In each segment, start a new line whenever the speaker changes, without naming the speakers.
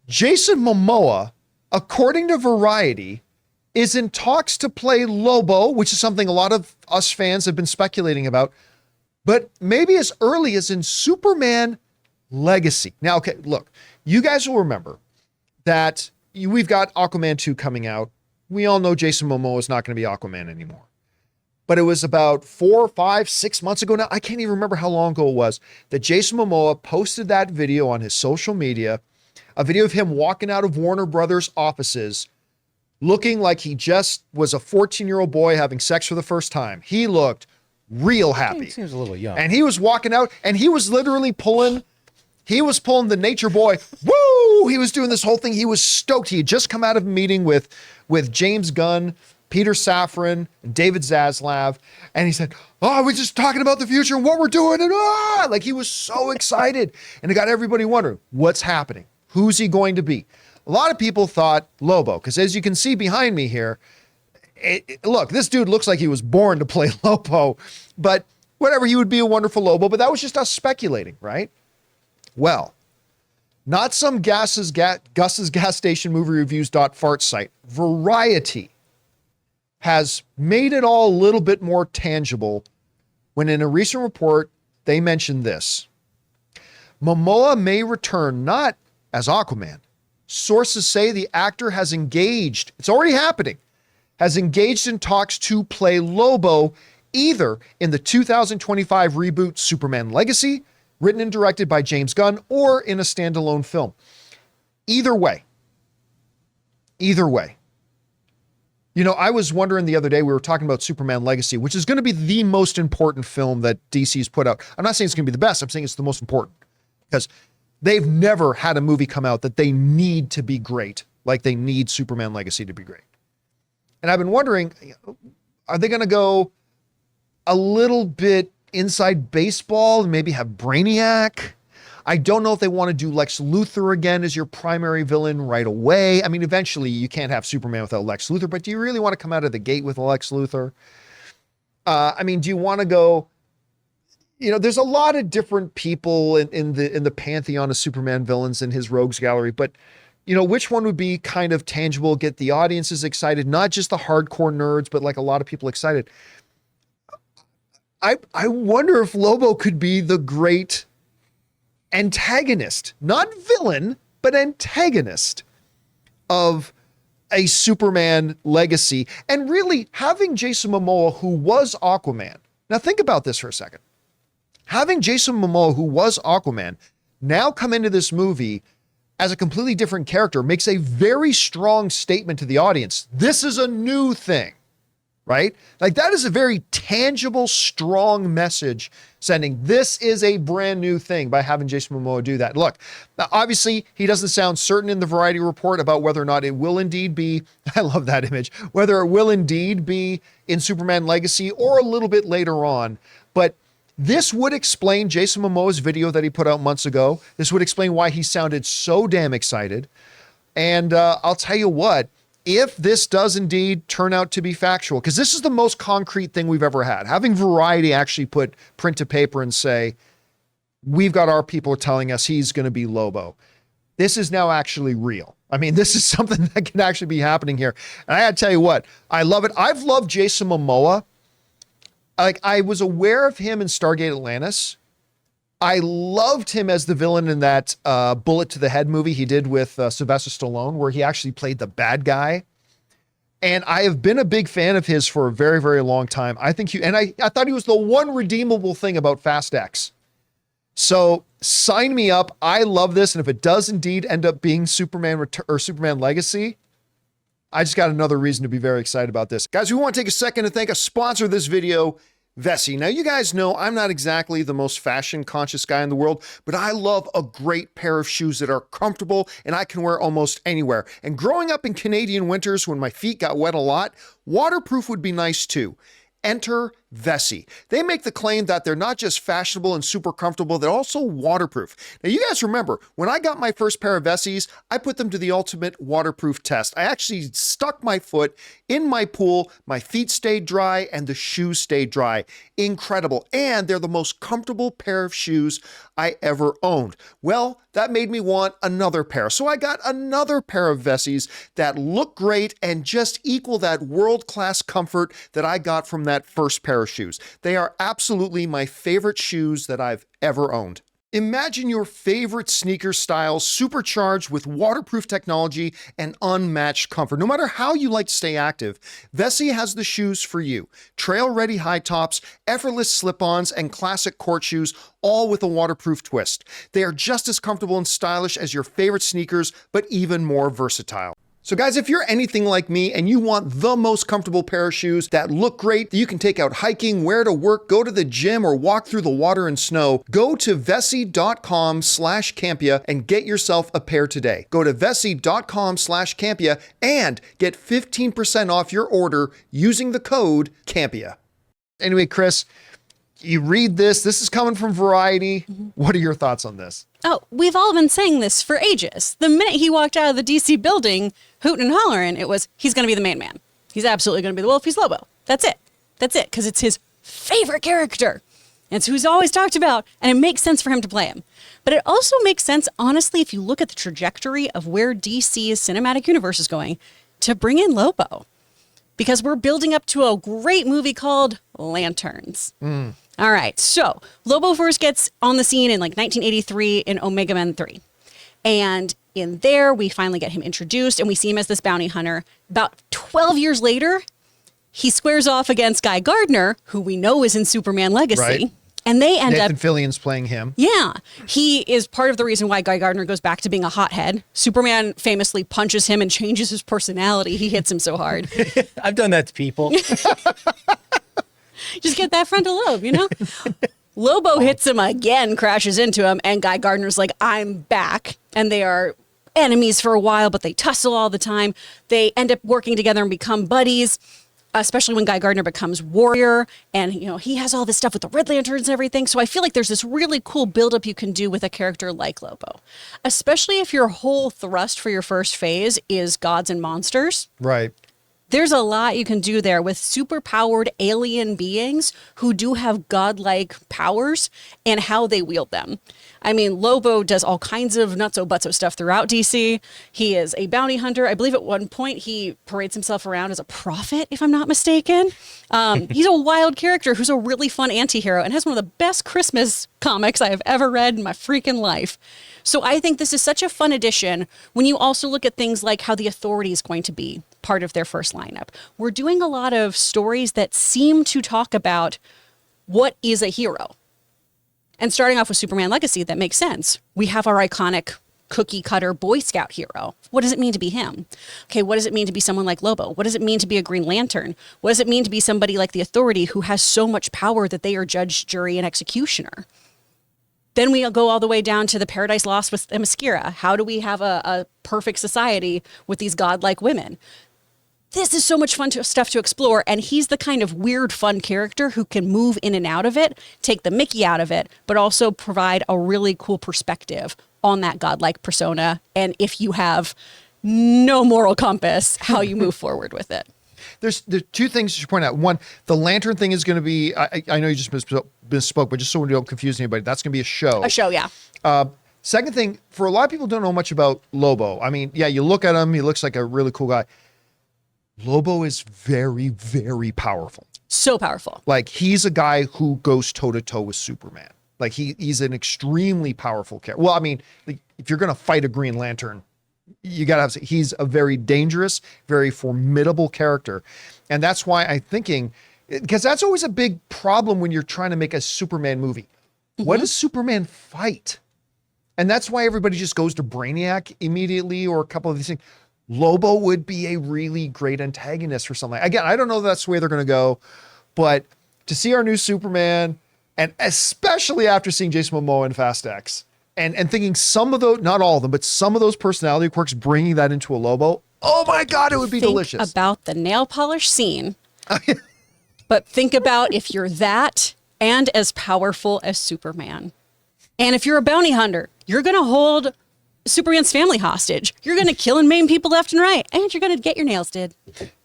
Jason Momoa, according to Variety, is in talks to play Lobo, which is something a lot of us fans have been speculating about, but maybe as early as in Superman Legacy. Now, okay, look, you guys will remember that we've got Aquaman 2 coming out. We all know Jason Momoa is not going to be Aquaman anymore. But it was about 4, 5, 6 months ago now, I can't even remember how long ago it was, that Jason Momoa posted that video on his social media, a video of him walking out of Warner Brothers offices looking like he just was a 14-year-old boy having sex for the first time. He looked real happy.
He seems a little young.
And he was walking out and he was literally pulling the nature boy. Woo! He was doing this whole thing. He was stoked. He had just come out of a meeting with James Gunn, Peter Safran, and David Zaslav. And he said, oh, we're just talking about the future and what we're doing. And like he was so excited. And it got everybody wondering, what's happening? Who's he going to be? A lot of people thought Lobo, because as you can see behind me here, look, this dude looks like he was born to play Lobo, but whatever, he would be a wonderful Lobo, but that was just us speculating, right? Well, not some Gus's gas station movie reviews .fart site. Variety has made it all a little bit more tangible when in a recent report, they mentioned this. Momoa may return not as Aquaman. Sources say the actor has engaged, it's already happening, has engaged in talks to play Lobo either in the 2025 reboot Superman Legacy, written and directed by James Gunn, or in a standalone film. Either way. You know, I was wondering the other day, we were talking about Superman Legacy, which is going to be the most important film that DC's put out. I'm not saying it's going to be the best, I'm saying it's the most important because they've never had a movie come out that they need to be great, like they need Superman Legacy to be great. And I've been wondering, are they going to go a little bit inside baseball and maybe have Brainiac? I don't know if they want to do Lex Luthor again as your primary villain right away. I mean, eventually you can't have Superman without Lex Luthor, but do you really want to come out of the gate with Lex Luthor? I mean, do you want to go... You know, there's a lot of different people in the pantheon of Superman villains in his rogues gallery, but you know, which one would be kind of tangible, get the audiences excited, not just the hardcore nerds, but like a lot of people excited. I wonder if Lobo could be the great antagonist, not villain, but antagonist of a Superman Legacy. And really having Jason Momoa, who was Aquaman. Now think about this for a second. Having Jason Momoa, who was Aquaman, now come into this movie as a completely different character makes a very strong statement to the audience. This is a new thing, right? Like that is a very tangible, strong message sending. This is a brand new thing by having Jason Momoa do that. Look, now obviously he doesn't sound certain in the Variety report about whether or not it will indeed be, I love that image, whether it will indeed be in Superman Legacy or a little bit later on, but this would explain Jason Momoa's video that he put out months ago. This would explain why he sounded so damn excited. And I'll tell you what, if this does indeed turn out to be factual, because this is the most concrete thing we've ever had, having Variety actually put print to paper and say, we've got our people telling us he's going to be Lobo. This is now actually real. I mean, this is something that can actually be happening here. And I got to tell you what, I love it. I've loved Jason Momoa. Like I was aware of him in Stargate Atlantis. I loved him as the villain in that Bullet to the Head movie he did with Sylvester Stallone, where he actually played the bad guy. And I have been a big fan of his for a very, very long time. I think I thought he was the one redeemable thing about Fast X. So sign me up. I love this. And if it does indeed end up being Superman Legacy, I just got another reason to be very excited about this. Guys, we want to take a second to thank a sponsor of this video, Vessi. Now, you guys know I'm not exactly the most fashion conscious guy in the world, but I love a great pair of shoes that are comfortable and I can wear almost anywhere. And growing up in Canadian winters when my feet got wet a lot, waterproof would be nice too. Enter Vessi. They make the claim that they're not just fashionable and super comfortable, they're also waterproof. Now, you guys remember, when I got my first pair of Vessis, I put them to the ultimate waterproof test. I actually stuck my foot in my pool, my feet stayed dry, and the shoes stayed dry. Incredible. And they're the most comfortable pair of shoes I ever owned. Well, that made me want another pair. So I got another pair of Vessis that look great and just equal that world-class comfort that I got from that first pair of shoes. They are absolutely my favorite shoes that I've ever owned. Imagine your favorite sneaker style supercharged with waterproof technology and unmatched comfort. No matter how you like to stay active, Vessi has the shoes for you. Trail-ready high tops, effortless slip-ons, and classic court shoes, all with a waterproof twist. They are just as comfortable and stylish as your favorite sneakers, but even more versatile. So guys, if you're anything like me and you want the most comfortable pair of shoes that look great, that you can take out hiking, wear to work, go to the gym, or walk through the water and snow, go to vessi.com/Campea and get yourself a pair today. Go to vessi.com/Campea and get 15% off your order using the code Campea. Anyway, Chris, you read this. This is coming from Variety. What are your thoughts on this?
Oh, we've all been saying this for ages. The minute he walked out of the DC building, hooting and hollering, it was, he's going to be the main man. He's absolutely going to be the wolf. He's Lobo. That's it. That's it. Because it's his favorite character. And it's who he's always talked about. And it makes sense for him to play him. But it also makes sense, honestly, if you look at the trajectory of where DC's cinematic universe is going, to bring in Lobo. Because we're building up to a great movie called Lanterns. All right, so Lobo first gets on the scene in like 1983 in Omega Men 3. And in there, we finally get him introduced and we see him as this bounty hunter. About 12 years later, he squares off against Guy Gardner, who we know is in Superman Legacy.
Right.
And they end
Nathan
up...
Fillion's playing him.
Yeah. He is part of the reason why Guy Gardner goes back to being a hothead. Superman famously punches him and changes his personality. He hits him so hard.
I've done that to people.
Just get that frontal lobe, you know? Lobo hits him again, crashes into him, and Guy Gardner's like, I'm back. And they are enemies for a while, but they tussle all the time. They end up working together and become buddies, especially when Guy Gardner becomes warrior. And, you know, he has all this stuff with the Red Lanterns and everything. So I feel like there's this really cool buildup you can do with a character like Lobo, especially if your whole thrust for your first phase is gods and monsters.
Right.
There's a lot you can do there with super-powered alien beings who do have godlike powers and how they wield them. I mean, Lobo does all kinds of nutso-butso stuff throughout DC. He is a bounty hunter. I believe at one point he parades himself around as a prophet, if I'm not mistaken. He's a wild character who's a really fun anti-hero and has one of the best Christmas comics I have ever read in my freaking life. So I think this is such a fun addition when you also look at things like how the Authority is going to be part of their first lineup. We're doing a lot of stories that seem to talk about what is a hero. And starting off with Superman Legacy, that makes sense. We have our iconic cookie cutter Boy Scout hero. What does it mean to be him? Okay, what does it mean to be someone like Lobo? What does it mean to be a Green Lantern? What does it mean to be somebody like the Authority who has so much power that they are judge, jury, and executioner? Then we go all the way down to the Paradise Lost with Themyscira. How do we have a perfect society with these godlike women? This is so much fun stuff to explore, and he's the kind of weird, fun character who can move in and out of it, take the Mickey out of it, but also provide a really cool perspective on that godlike persona, and if you have no moral compass, how you move forward with it.
There's two things you should point out. One, the lantern thing is going to be, I know you just misspoke, but just so we don't confuse anybody, that's going to be a show.
A show, yeah.
Second thing, for a lot of people who don't know much about Lobo. I mean, yeah, you look at him, he looks like a really cool guy. Lobo is very, very powerful.
So powerful. Like,
he's a guy who goes toe-to-toe with Superman. Like, he's an extremely powerful character. Well, I mean, like, if you're going to fight a Green Lantern, you got to have, he's a very dangerous, very formidable character. And that's why I'm thinking, because that's always a big problem when you're trying to make a Superman movie. What does Superman fight? And that's why everybody just goes to Brainiac immediately, or a couple of these things. Lobo would be a really great antagonist for something. Again, I don't know if that's the way they're going to go, but to see our new Superman, and especially after seeing Jason Momoa in Fast X, and thinking some of those, not all of them, but some of those personality quirks, bringing that into a Lobo, oh my God, it would be delicious.
About the nail polish scene But think about if you're that and as powerful as Superman. And if you're a bounty hunter, you're going to hold Superman's family hostage. You're going to kill and maim people left and right. And you're going to get your nails did.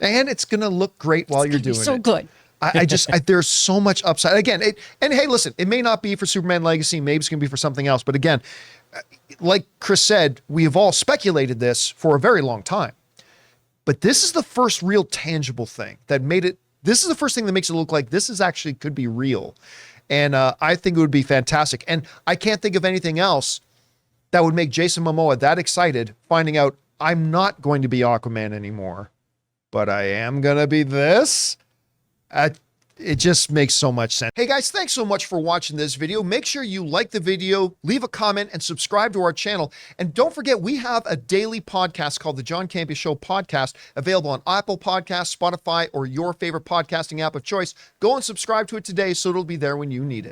And it's going to look great while you're doing it.
So good.
There's so much upside. Again, and hey, listen, it may not be for Superman Legacy. Maybe it's going to be for something else. But again, like Chris said, we have all speculated this for a very long time. But this is the first real tangible thing that made it. This is the first thing that makes it look like this is actually could be real. And I think it would be fantastic. And I can't think of anything else that would make Jason Momoa that excited, finding out I'm not going to be Aquaman anymore, but I am going to be this. It just makes so much sense. Hey guys, thanks so much for watching this video. Make sure you like the video, leave a comment, and subscribe to our channel. And don't forget, we have a daily podcast called the John Campea Show podcast, available on Apple Podcasts, Spotify, or your favorite podcasting app of choice. Go and subscribe to it today so it'll be there when you need it.